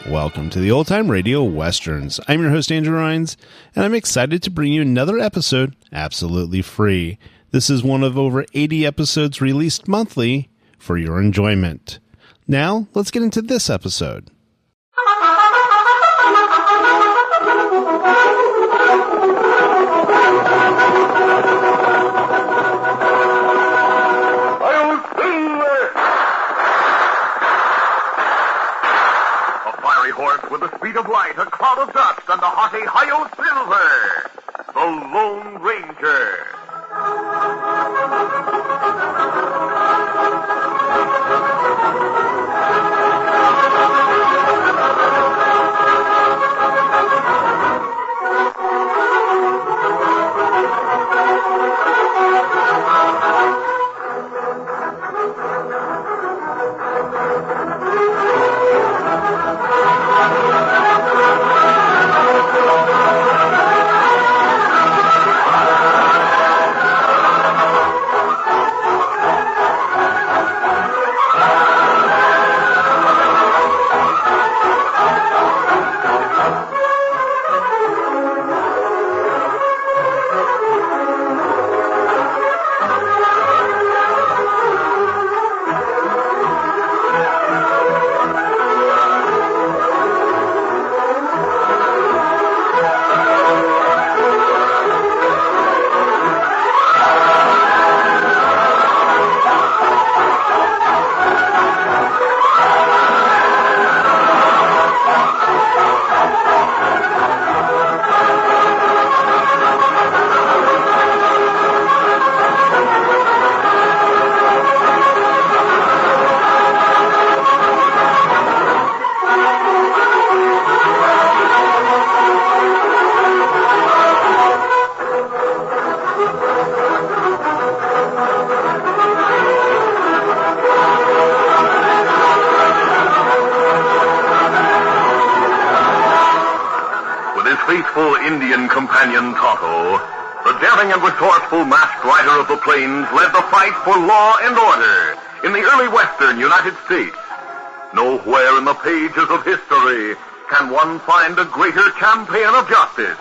Welcome to the Old Time Radio Westerns. I'm your host, Andrew Rhynes, and I'm excited to bring you another episode absolutely free. This is one of over 80 episodes released monthly for your enjoyment. Now, let's get into this episode. With the speed of light, a cloud of dust, and the haughty Hi-Yo Silver, the Lone Ranger. Faithful Indian companion Tonto, the daring and resourceful masked rider of the plains, led the fight for law and order in the early western United States. Nowhere in the pages of history can one find a greater champion of justice.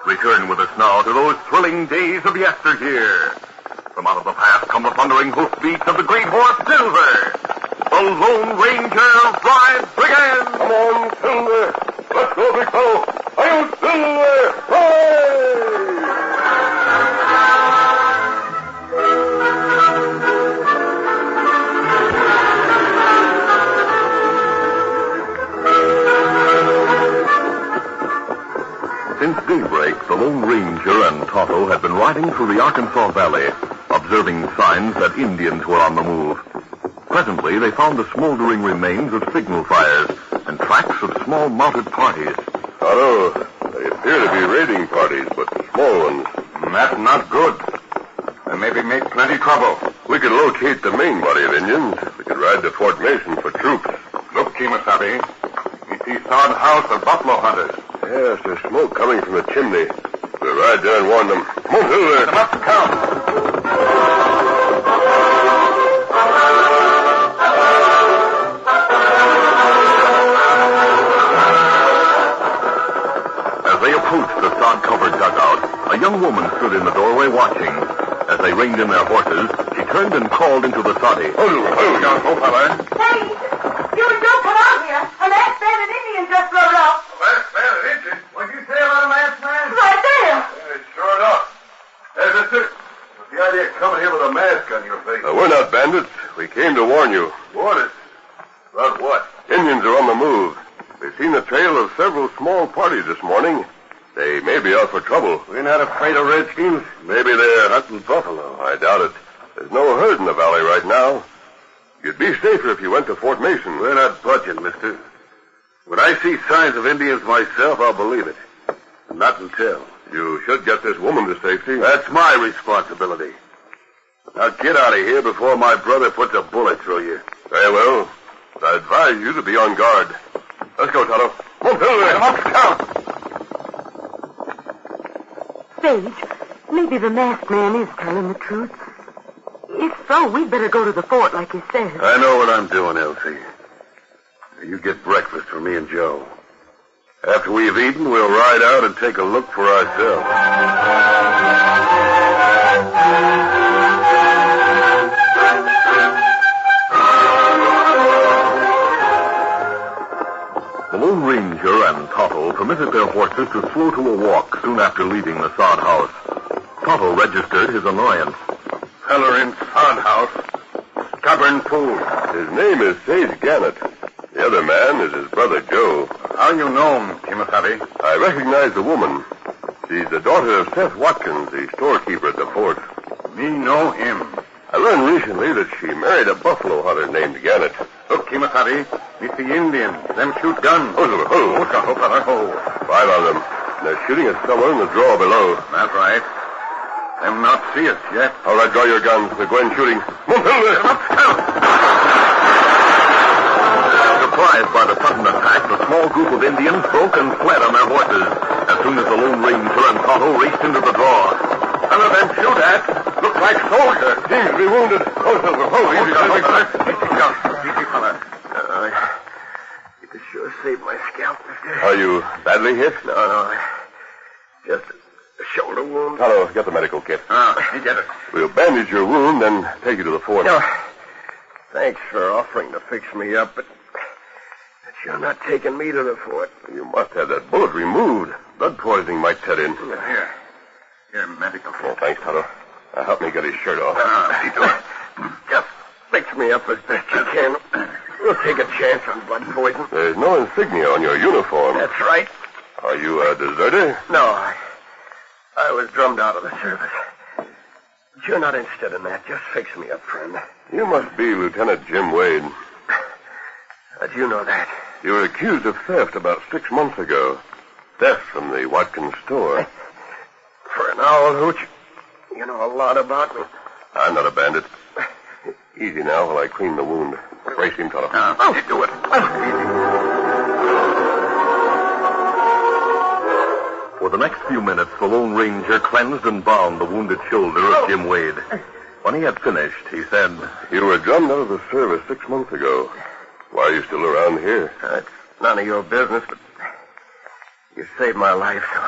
Return with us now to those thrilling days of yesteryear. From out of the past come the thundering hoofbeats of the great horse Silver. The Lone Ranger rides again. Come on, Silver. Let's go, big fellow. Hi-Yo Silver! Hooray! Since daybreak, the Lone Ranger and Tonto had been riding through the Arkansas Valley, observing signs that Indians were on the move. Presently, they found the smoldering remains of signal fires and tracks of small mounted parties. Tonto, they appear to be raiding parties, but small ones. That's not good. They maybe make plenty trouble. We could locate the main body of Indians. We could ride to Fort Mason for troops. Look, Kemosabe. We see sod house of buffalo hunters. Yes, there's smoke coming from the chimney. We'll ride there and warn them. Come on, Silver. They must come. As they approached the sod-covered dugout, a young woman stood in the doorway watching. As they reined in their horses, she turned and called into the soddy. Go, fella. Hey, you and Joe come out here. A masked bandit Indian just rode up. A masked bandit Indian? What'd you say about a masked man? Right there. Sure enough. Hey, mister, what's the idea of coming here with a mask on your face? We're not bandits. We came to warn you. Warn us? About what? Indians are on the move. We've seen the trail of several small parties this morning. They may be out for trouble. We're not afraid of redskins. Maybe they're hunting buffalo. I doubt it. There's no herd in the valley right now. You'd be safer if you went to Fort Mason. We're not budging, mister. When I see signs of Indians myself, I'll believe it. Not until. You should get this woman to safety. That's my responsibility. Now get out of here before my brother puts a bullet through you. Very well. I advise you to be on guard. Let's go, Tonto. Come Sage, maybe the masked man is telling the truth. If so, we'd better go to the fort like he says. I know what I'm doing, Elsie. You get breakfast for me and Joe. After we've eaten, we'll ride out and take a look for ourselves. The Lone Ranger and Tonto permitted their horses to slow to a walk soon after leaving the sod house. Tonto registered his annoyance. Feller in sod house. Stubborn fool. His name is Sage Gannett. The other man is his brother Joe. How you know him, Kimasabi? I recognize the woman. She's the daughter of Seth Watkins, the storekeeper at the fort. Me know him. I learned recently that she married a buffalo hunter named Gannett. Look, Kimasabi, it's the Indians. Them shoot guns. Oh, feller, ho. 5 of them. They're shooting at someone in the draw below. That's right. Them not see us yet. All right, draw your guns. They're going shooting. Surprised by the sudden attack, the small group of Indians broke and fled on their horses. As soon as the Lone Ranger and Tonto raced into the draw. None of them shoot at. Looks like soldiers. Seems to be wounded. Easy, fella. You could sure save my scalp, mister. Are you badly hit? No. Just a shoulder wound. Tonto, get the medical kit. You get it. We'll bandage your wound, then take you to the fort. No. Thanks for offering to fix me up, but you're not taking me to the fort. You must have that bullet removed. Blood poisoning might set in. Here, medical. Oh, thanks, Tonto. Help me get his shirt off. See to it. Just fix me up as best you can. We'll take a chance on blood poison. There's no insignia on your uniform. That's right. Are you a deserter? No, I was drummed out of the service. But you're not interested in that. Just fix me up, friend. You must be Lieutenant Jim Wade. How'd you know that? You were accused of theft about 6 months ago. Theft from the Watkins store. For an owl hooch, you know a lot about me. I'm not a bandit. Easy now while I clean the wound. Brace him, Tonto. Do it. For the next few minutes, the Lone Ranger cleansed and bound the wounded shoulder of Jim Wade. When he had finished, he said, You were drummed out of the service 6 months ago. Why are you still around here? It's none of your business, but you saved my life, so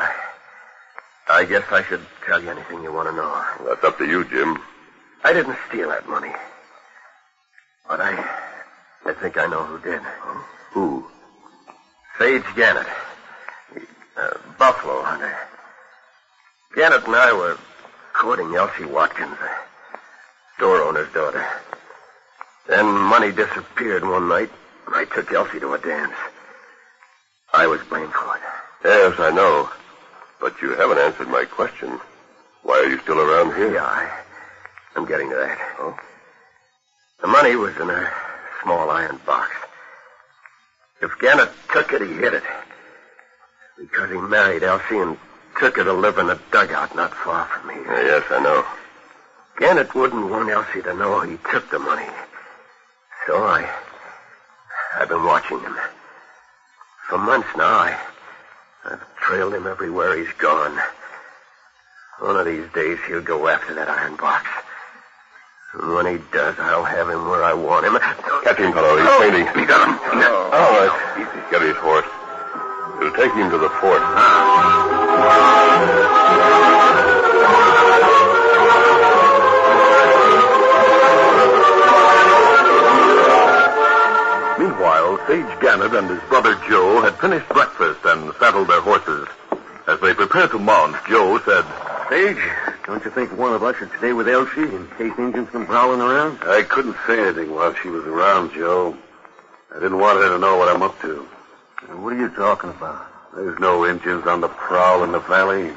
I guess I should tell you anything you want to know. That's up to you, Jim. I didn't steal that money. But I think I know who did. Who? Sage Gannett. Buffalo hunter. Gannett and I were courting Elsie Watkins, the store owner's daughter. Then money disappeared one night, and I took Elsie to a dance. I was blamed for it. Yes, I know. But you haven't answered my question. Why are you still around here? Yeah, I'm getting to that. Oh? The money was in a small iron box. If Gannett took it, he hid it. Because he married Elsie and took her to live in a dugout not far from me. Yes, I know. Gannett wouldn't want Elsie to know he took the money. So I've been watching him. For months now, I've trailed him everywhere he's gone. One of these days, he'll go after that iron box. And when he does, I'll have him where I want him. Catch him, fellow. He's fainting. We got him. All right. Easy. Get his horse. We'll take him to the fort. Meanwhile, Sage Gannett and his brother Joe had finished breakfast and saddled their horses. As they prepared to mount, Joe said, Sage, don't you think one of us should stay with Elsie in case Indians come prowling around? I couldn't say anything while she was around, Joe. I didn't want her to know what I'm up to. What are you talking about? There's no Indians on the prowl in the valley.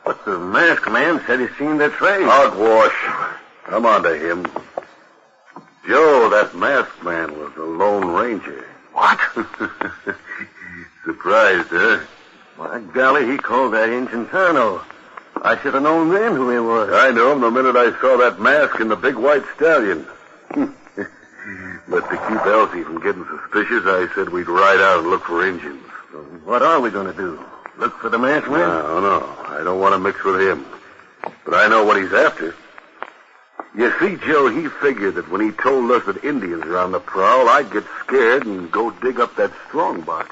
But the masked man said he's seen their trail. Hogwash. I'm on to him. Joe, that masked man was the Lone Ranger. What? Surprised, huh? By golly, he called that Injun Tonto. I should have known then who he was. I knew him the minute I saw that mask and the big white stallion. But to keep Elsie from getting suspicious, I said we'd ride out and look for Indians. So what are we going to do? Look for the masked man? No. I don't want to mix with him. But I know what he's after. You see, Joe, he figured that when he told us that Indians are on the prowl, I'd get scared and go dig up that strong box.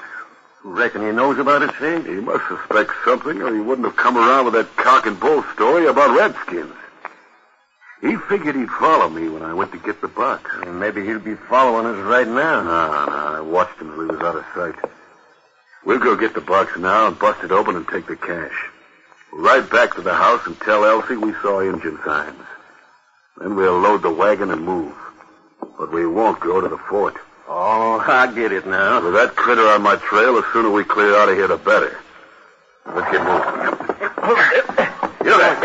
Reckon he knows about it, Sage? He must suspect something, or he wouldn't have come around with that cock and bull story about redskins. He figured he'd follow me when I went to get the box. And maybe he'll be following us right now. No, I watched him till he was out of sight. We'll go get the box now and bust it open and take the cash. We'll ride back to the house and tell Elsie we saw Indian signs. Then we'll load the wagon and move. But we won't go to the fort. Oh, I get it now. With that critter on my trail, the sooner we clear out of here, the better. Let's get moving. You there.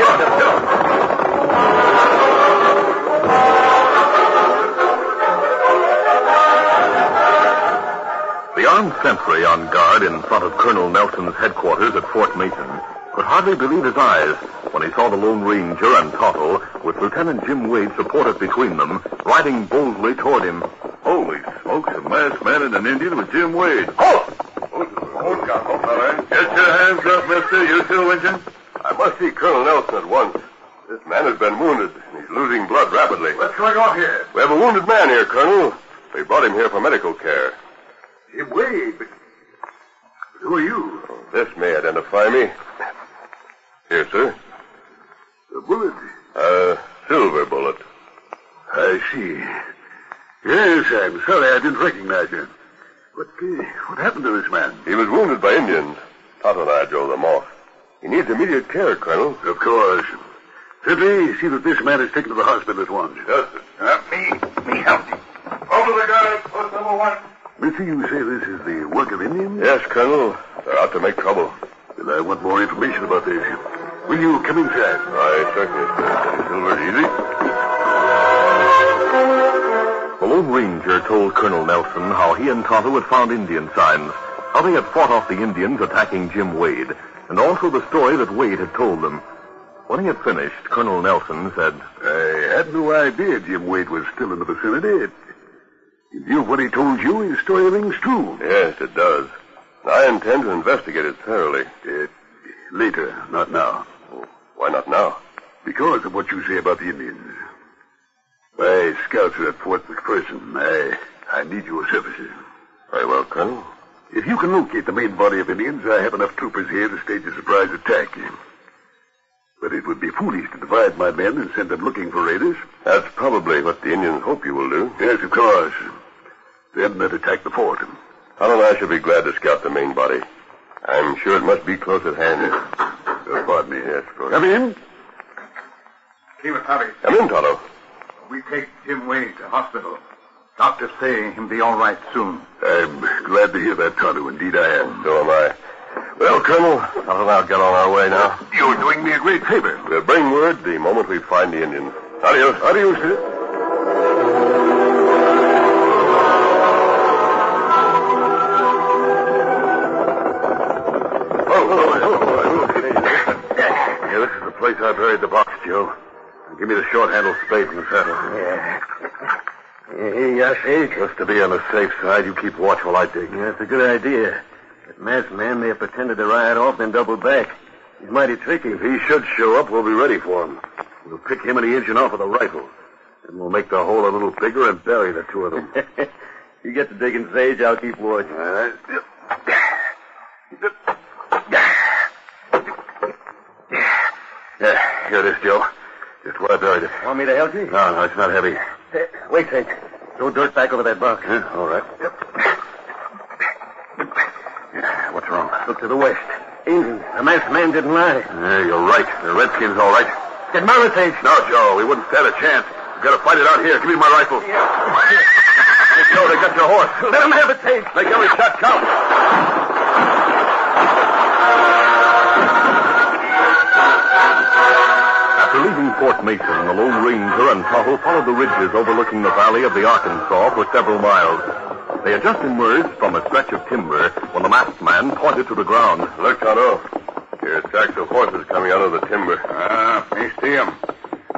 The armed sentry on guard in front of Colonel Nelson's headquarters at Fort Mason could hardly believe his eyes when he saw the Lone Ranger and Tonto, with Lieutenant Jim Wade supported between them, riding boldly toward him. Holy smokes, a masked man and an Indian with Jim Wade. Hold on, fella. Get your hands up, mister. You too, Injun? I must see Colonel Nelson at once. This man has been wounded, and he's losing blood rapidly. What's going on here? We have a wounded man here, Colonel. We brought him here for medical care. Jim Wade. But who are you? This may identify me. Here, sir. A bullet. A silver bullet. I see. Yes, I'm sorry I didn't recognize you. But what happened to this man? He was wounded by Indians. Tonto and I drove them off. He needs immediate care, Colonel. Of course. Simply see that this man is taken to the hospital at once. Yes, sir. Me help you. Over the guard, post number 1. Mister, you say this is the work of Indians? Yes, Colonel. They're out to make trouble. Then I want more information about this. Will you come inside? I certainly, sir. Silver, easy. The Lone Ranger told Colonel Nelson how he and Tonto had found Indian signs, how they had fought off the Indians attacking Jim Wade, and also the story that Wade had told them. When he had finished, Colonel Nelson said, I had no idea Jim Wade was still in the vicinity. In view of what he told you, his story rings true. Yes, it does. I intend to investigate it thoroughly. Later, not now. Why not now? Because of what you say about the Indians. My scouts are at Fort McPherson. I need your services. Very well, Colonel. If you can locate the main body of Indians, I have enough troopers here to stage a surprise attack. But it would be foolish to divide my men and send them looking for raiders. That's probably what the Indians hope you will do. Yes, of course. Then they'd attack the fort. Tonto and I shall be glad to scout the main body. I'm sure it must be close at hand. Pardon me. Yes, of course. Come in. Kimasabi, Come in, Tonto. we take Jim Wade to hospital. Doctors say he'll be all right soon. I'm glad to hear that, Tonto. Indeed I am. So am I. Well, Colonel, Tonto and I'll get on our way now. You're doing me a great favor. We'll bring word the moment we find the Indians. Adios. Adios, sir. Yeah, this is the place I buried the box, Joe. Give me the short-handled spade from the saddle. Yes, Sage. Just to be on the safe side, you keep watch while I dig. That's a good idea. That masked man may have pretended to ride off, then double back. He's mighty tricky. If he should show up, we'll be ready for him. We'll pick him and the engine off with a rifle. And we'll make the hole a little bigger and bury the two of them. You get to digging, Sage. I'll keep watch. All right. Yeah, here it is, Joe. Just where I buried it. Want me to help you? No, it's not heavy. Wait, Sage. Throw dirt back over that box. Yeah, all right. Yeah, what's wrong? Look to the west. Indians. The masked man didn't lie. Yeah, you're right. The Redskins, all right. Get Murray, Sage. No, Joe, we wouldn't stand a chance. We've got to fight it out here. Give me my rifle. Hey, Joe, they got your horse. Let him have it, Sage. Make every shot count. After leaving Fort Mason, the Lone Ranger and Tonto followed the ridges overlooking the valley of the Arkansas for several miles. They had just emerged from a stretch of timber when the masked man pointed to the ground. Look, Tonto. Here are tracks of horses coming out of the timber. Me see 'em.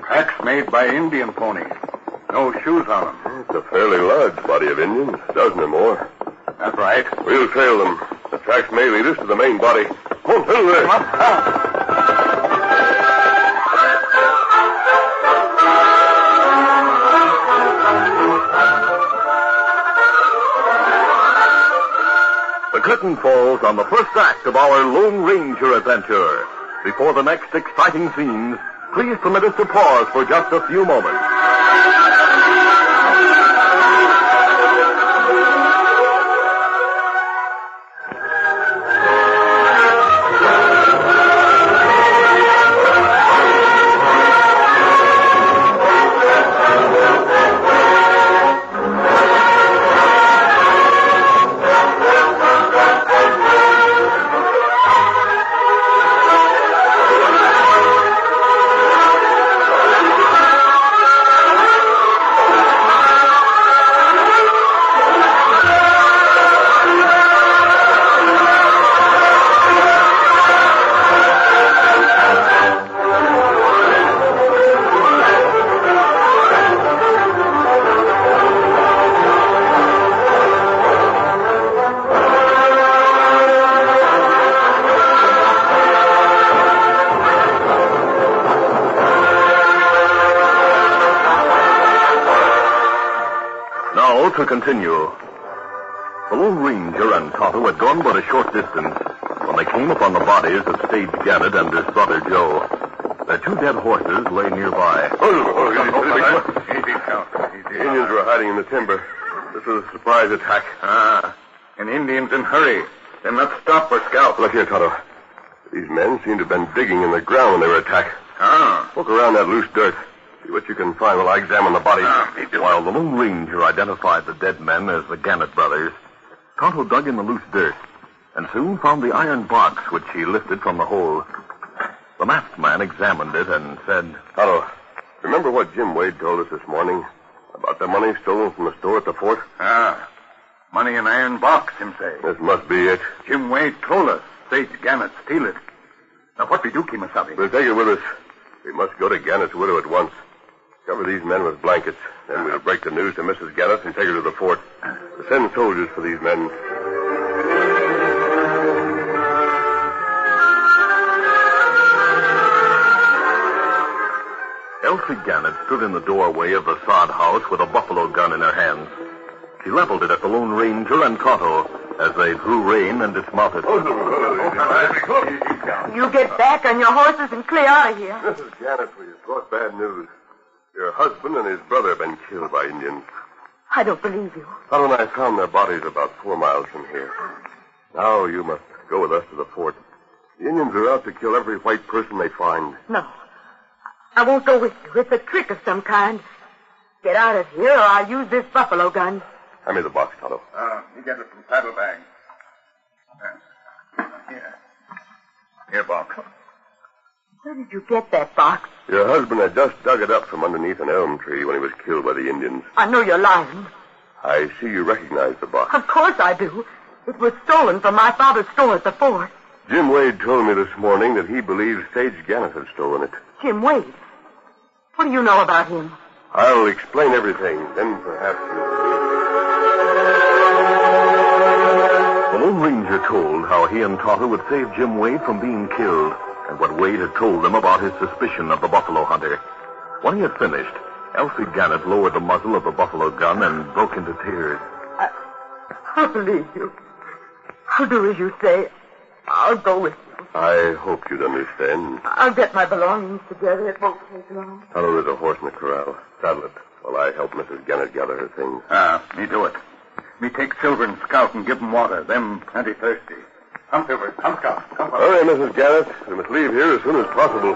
Tracks made by Indian ponies. No shoes on 'em. It's a fairly large body of Indians, a dozen or more. That's right. We'll trail them. The tracks may lead us to the main body. Come on, through there. The curtain falls on the first act of our Lone Ranger adventure. Before the next exciting scenes, please permit us to pause for just a few moments. Now to continue. The Lone Ranger and Tonto had gone but a short distance when they came upon the bodies of Sage Gannett and his brother Joe. Their two dead horses lay nearby. The Indians were hiding in the timber. This was a surprise attack. And Indians in hurry. Then let's stop or scalp. Look here, Tonto. These men seem to have been digging in the ground when they were attacked. Look around that loose dirt. See what you can find while I examine the bodies. While the Lone Ranger identified the dead men as the Gannett brothers, Tonto dug in the loose dirt and soon found the iron box which he lifted from the hole. The masked man examined it and said, Tonto, remember what Jim Wade told us this morning about the money stolen from the store at the fort? Money in iron box, him say. This must be it. Jim Wade told us Sage Gannett steal it. Now, what we do, Kemosabe? We'll take it with us. We must go to Gannett's widow at once. Cover these men with blankets. Then we'll break the news to Mrs. Gannett and take her to the fort. We'll send soldiers for these men. Elsie Gannett stood in the doorway of the sod house with a buffalo gun in her hands. She leveled it at the Lone Ranger and Tonto as they drew rein and dismounted. You get back on your horses and clear out of here. Mrs. Gannett, we have brought bad news. Your husband and his brother have been killed by Indians. I don't believe you. Tonto and I found their bodies about 4 miles from here. Now you must go with us to the fort. The Indians are out to kill every white person they find. No. I won't go with you. It's a trick of some kind. Get out of here or I'll use this buffalo gun. Hand me the box, Tonto. You get it from Saddlebag. Here, box. Where did you get that box? Your husband had just dug it up from underneath an elm tree when he was killed by the Indians. I know you're lying. I see you recognize the box. Of course I do. It was stolen from my father's store at the fort. Jim Wade told me this morning that he believes Sage Gannett had stolen it. Jim Wade? What do you know about him? I'll explain everything. Then perhaps you'll... The Lone Ranger told how he and Tonto would save Jim Wade from being killed and what Wade had told them about his suspicion of the buffalo hunter. When he had finished, Elsie Gannett lowered the muzzle of the buffalo gun and broke into tears. I'll believe you. I'll do as you say. I'll go with you. I hope you'd understand. I'll get my belongings together. It won't take long. Tonto, there's a horse in the corral. Saddle it while I help Mrs. Gannett gather her things. Me do it. Me take Silver and Scout and give them water. Them plenty thirsty. Come, Silver. Come, Scout. Come, fellow. Hurry, Mrs. Gannett. We must leave here as soon as possible.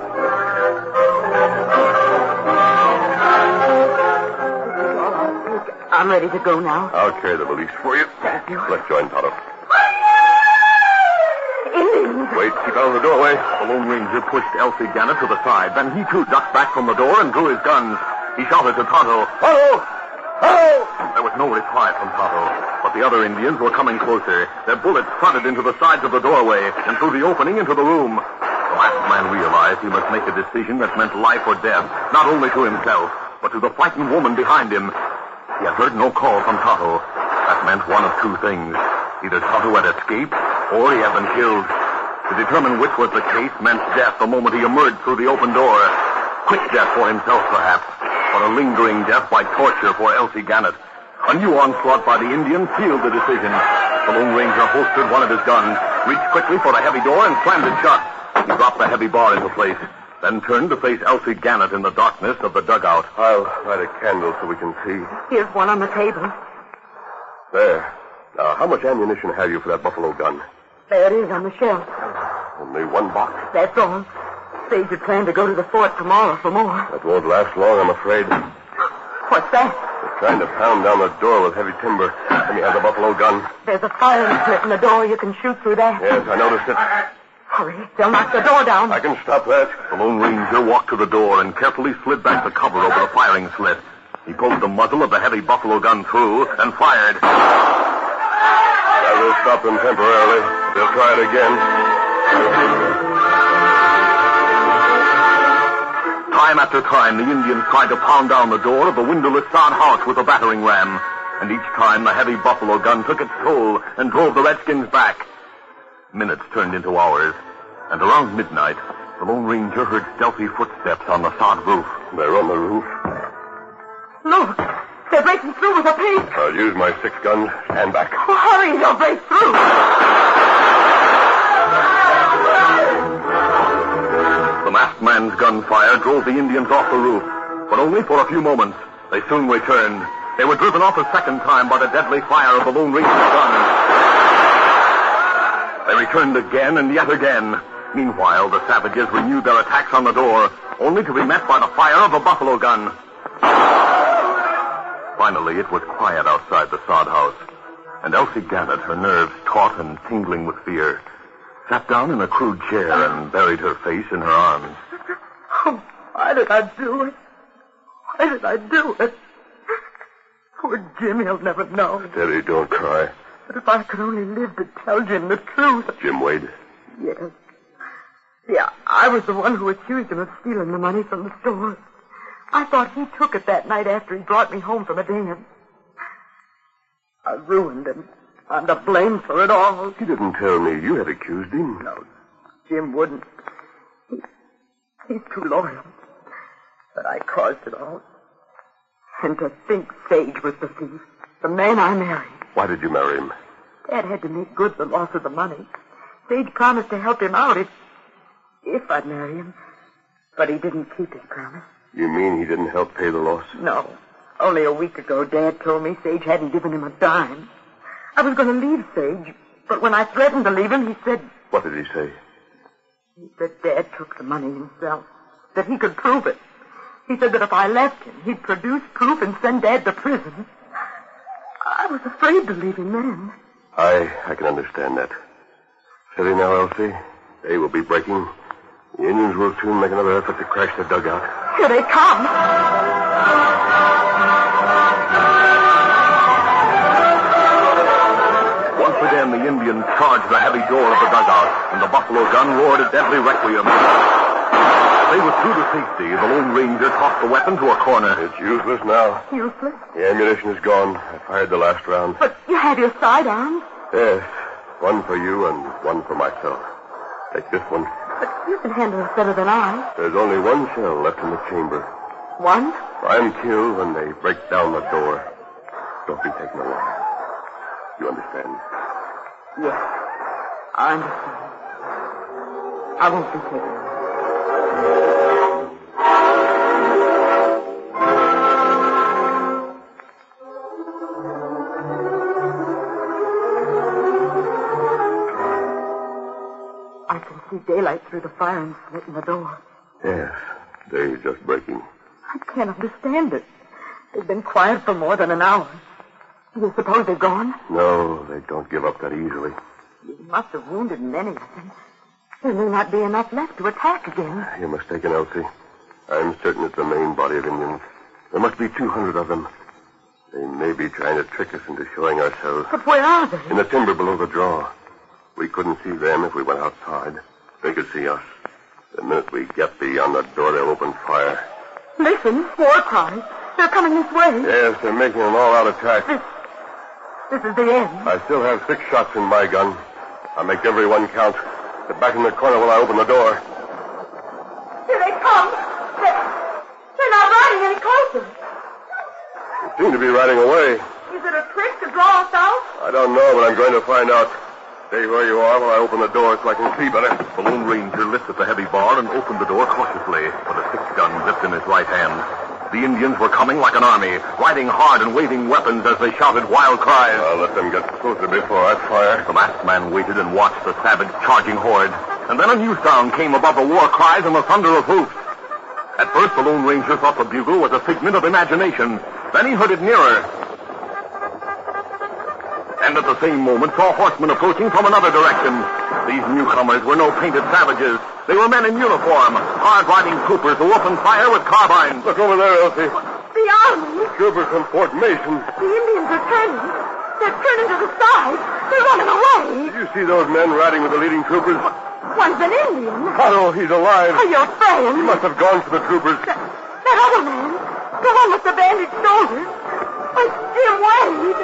I'm ready to go now. I'll carry the valise for you. Thank you. Let's join Tonto. Indians! Wait, keep out of the doorway. The Lone Ranger pushed Elsie Gannett to the side. Then he, too, ducked back from the door and drew his guns. He shouted to Tonto, "Tonto! Tonto!" There was no reply from Tonto, but the other Indians were coming closer. Their bullets thudded into the sides of the doorway and through the opening into the room. The masked man realized he must make a decision that meant life or death, not only to himself, but to the frightened woman behind him. He had heard no call from Tonto. That meant one of two things. Either Tonto had escaped, or he had been killed. To determine which was the case meant death the moment he emerged through the open door. Quick death for himself, perhaps, but a lingering death by torture for Elsie Gannett. A new onslaught by the Indian sealed the decision. The Lone Ranger holstered one of his guns, reached quickly for the heavy door, and slammed it shut. He dropped the heavy bar into place, then turned to face Elsie Gannett in the darkness of the dugout. I'll light a candle so we can see. Here's one on the table. There. Now, how much ammunition have you for that buffalo gun? There it is on the shelf. Only one box. That's all. Sage had planned to go to the fort tomorrow for more. That won't last long, I'm afraid. What's that? They're trying to pound down the door with heavy timber. Let me have the buffalo gun. There's a firing slit in the door. You can shoot through that. Yes, I noticed it. Hurry. They'll knock the door down. I can stop that. The Lone Ranger walked to the door and carefully slid back the cover over the firing slit. He pulled the muzzle of the heavy buffalo gun through and fired. That will stop them temporarily. They'll try it again. Time after time, the Indians tried to pound down the door of the windowless sod house with a battering ram. And each time, the heavy buffalo gun took its toll and drove the Redskins back. Minutes turned into hours, and around midnight, the Lone Ranger heard stealthy footsteps on the sod roof. They're on the roof. Look. They're breaking through with a pick. I'll use my 6 guns. Stand back. Oh, hurry. They'll break through. The masked man's gunfire drove the Indians off the roof, but only for a few moments. They soon returned. They were driven off a second time by the deadly fire of the Lone Ranger's gun. They returned again and yet again. Meanwhile, the savages renewed their attacks on the door, only to be met by the fire of a buffalo gun. Finally, it was quiet outside the sod house, and Elsie Gannett, her nerves taut and tingling with fear, sat down in a crude chair and buried her face in her arms. Oh, why did I do it? Why did I do it? Poor Jim, he'll never know. Steady, don't cry. But if I could only live to tell Jim the truth. Jim Wade? Yes. Yeah, I was the one who accused him of stealing the money from the store. I thought he took it that night after he brought me home from a dance. I ruined him. I'm to blame for it all. He didn't tell me you had accused him. No, Jim wouldn't. He's too loyal. But I caused it all. And to think Sage was the thief, the man I married. Why did you marry him? Dad had to make good the loss of the money. Sage promised to help him out if I'd marry him. But he didn't keep his promise. You mean he didn't help pay the loss? No. Only a week ago, Dad told me Sage hadn't given him a dime. I was going to leave Sage, but when I threatened to leave him, he said... What did he say? He said Dad took the money himself, that he could prove it. He said that if I left him, he'd produce proof and send Dad to prison. I was afraid to leave him then. I can understand that. Steady now, Elsie. Day will be breaking. The Indians will soon make another effort to crash the dugout. Here they come. Once again, the Indians charged the heavy door of the dugout, and the buffalo gun roared a deadly requiem. As they withdrew to safety, the Lone Ranger tossed the weapon to a corner. It's useless now. Useless? The ammunition is gone. I fired the last round. But you have your sidearms. Yes. One for you and one for myself. Take this one. But you can handle it better than I. There's only one shell left in the chamber. One? I'm killed when they break down the door. Don't be taken alive. You understand? Yes. I understand. I won't be taken. I can see daylight through the firing slit in the door. Yes. Day's just breaking. I can't understand it. They've been quiet for more than an hour. Do you suppose they're gone? No, they don't give up that easily. You must have wounded many of them. There may not be enough left to attack again. You're mistaken, Elsie. I'm certain it's the main body of Indians. There must be 200 of them. They may be trying to trick us into showing ourselves. But where are they? In the timber below the draw. We couldn't see them if we went outside. They could see us. The minute we get beyond the door, they'll open fire. Listen, war cries. They're coming this way. Yes, they're making an all-out attack. This is the end. I still have 6 shots in my gun. I'll make every one count. Get back in the corner while I open the door. Here they come. They're not riding any closer. They seem to be riding away. Is it a trick to draw us out? I don't know, but I'm going to find out. Stay where you are while I open the door so I can see better. The Lone Ranger lifted the heavy bar and opened the door cautiously, with a 6-gun gripped in his right hand. The Indians were coming like an army, riding hard and waving weapons as they shouted wild cries. I'll let them get closer before I fire. The masked man waited and watched the savage charging horde. And then a new sound came above the war cries and the thunder of hoofs. At first, the Lone Ranger thought the bugle was a figment of imagination. Then he heard it nearer. And at the same moment saw horsemen approaching from another direction. These newcomers were no painted savages. They were men in uniform, hard-riding troopers who opened fire with carbines. Look over there, Elsie. The army. Troopers from Fort Mason. The Indians are turning. They're turning to the side. They're running away. Did you see those men riding with the leading troopers? One's an Indian. Otto, he's alive. Are your friend? He must have gone for the troopers. That other man. The one with the bandaged shoulders. It's Jim Wade.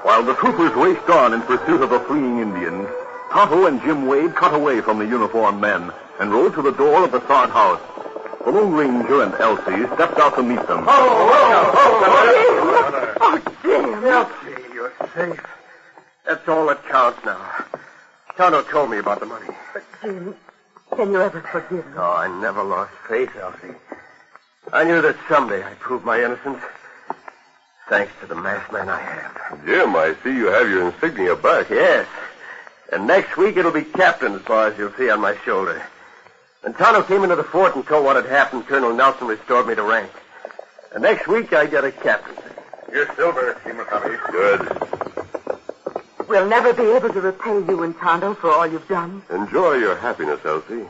While the troopers raced on in pursuit of the fleeing Indians, Tonto and Jim Wade cut away from the uniformed men and rode to the door of the sod house. The Lone Ranger and Elsie stepped out to meet them. Oh, Jim. Elsie, you're safe. That's all that counts now. Tonto told me about the money. But, Jim, can you ever forgive me? Oh, I never lost faith, Elsie. I knew that someday I'd prove my innocence. Thanks to the masked man I have. Jim, I see you have your insignia back. Yes. And next week it'll be captain's bars you'll see on my shoulder. When Tonto came into the fort and told what had happened, Colonel Nelson restored me to rank. And next week I get a captaincy. Here's silver, Kimakami. Good. We'll never be able to repay you and Tonto for all you've done. Enjoy your happiness, Elsie.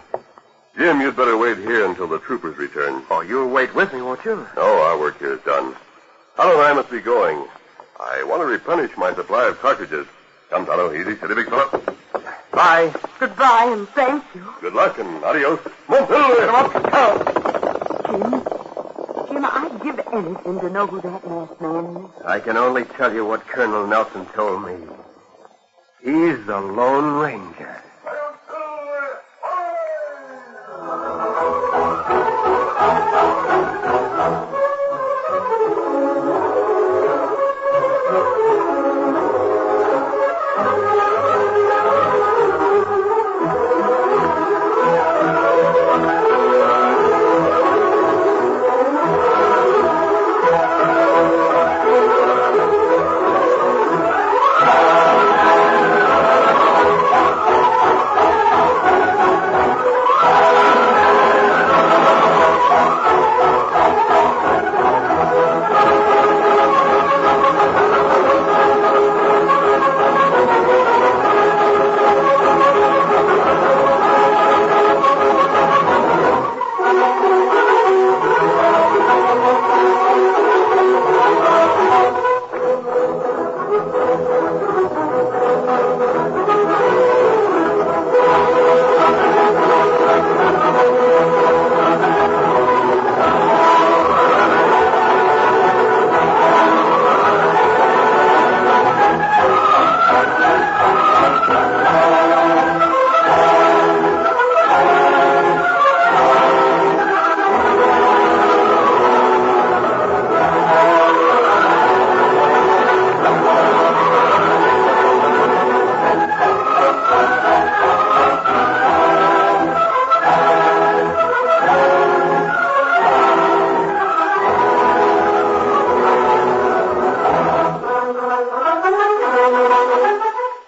Jim, you'd better wait here until the troopers return. Oh, you'll wait with me, won't you? No, our work here is done. Tonto and I must be going. I want to replenish my supply of cartridges. Come, Tonto. Easy, steady, big fella. Bye. Goodbye and thank you. Good luck and adios. Jim, I'd give anything to know who that masked man is. I can only tell you what Colonel Nelson told me. He's the Lone Ranger.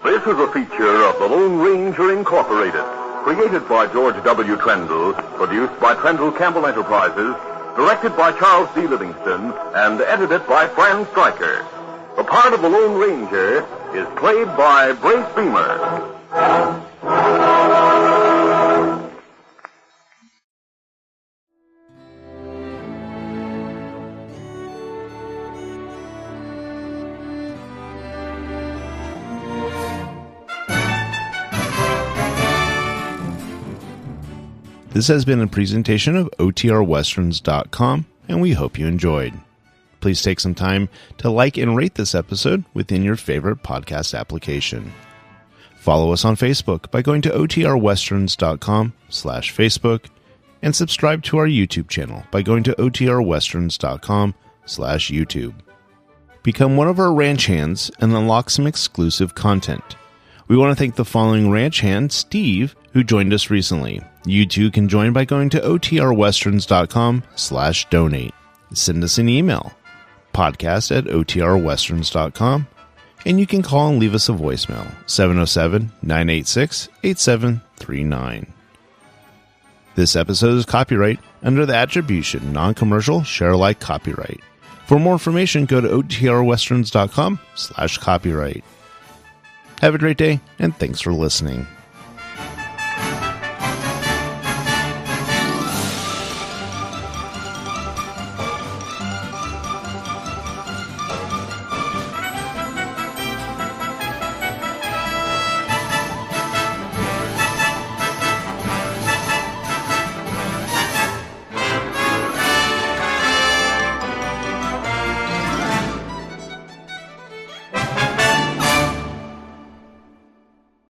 This is a feature of the Lone Ranger Incorporated, created by George W. Trendle, produced by Trendle Campbell Enterprises, directed by Charles D. Livingston, and edited by Fran Stryker. The part of the Lone Ranger is played by Brace Beamer. This has been a presentation of OTRWesterns.com, and we hope you enjoyed. Please take some time to like and rate this episode within your favorite podcast application. Follow us on Facebook by going to OTRWesterns.com/Facebook, and subscribe to our YouTube channel by going to OTRWesterns.com/YouTube. Become one of our ranch hands and unlock some exclusive content. We want to thank the following ranch hand, Steve, who joined us recently. You too can join by going to OTRWesterns.com/donate. Send us an email, podcast@OTRWesterns.com, and you can call and leave us a voicemail, 707-986-8739. This episode is copyright under the attribution, non-commercial, share-alike copyright. For more information, go to OTRWesterns.com/copyright. Have a great day, and thanks for listening.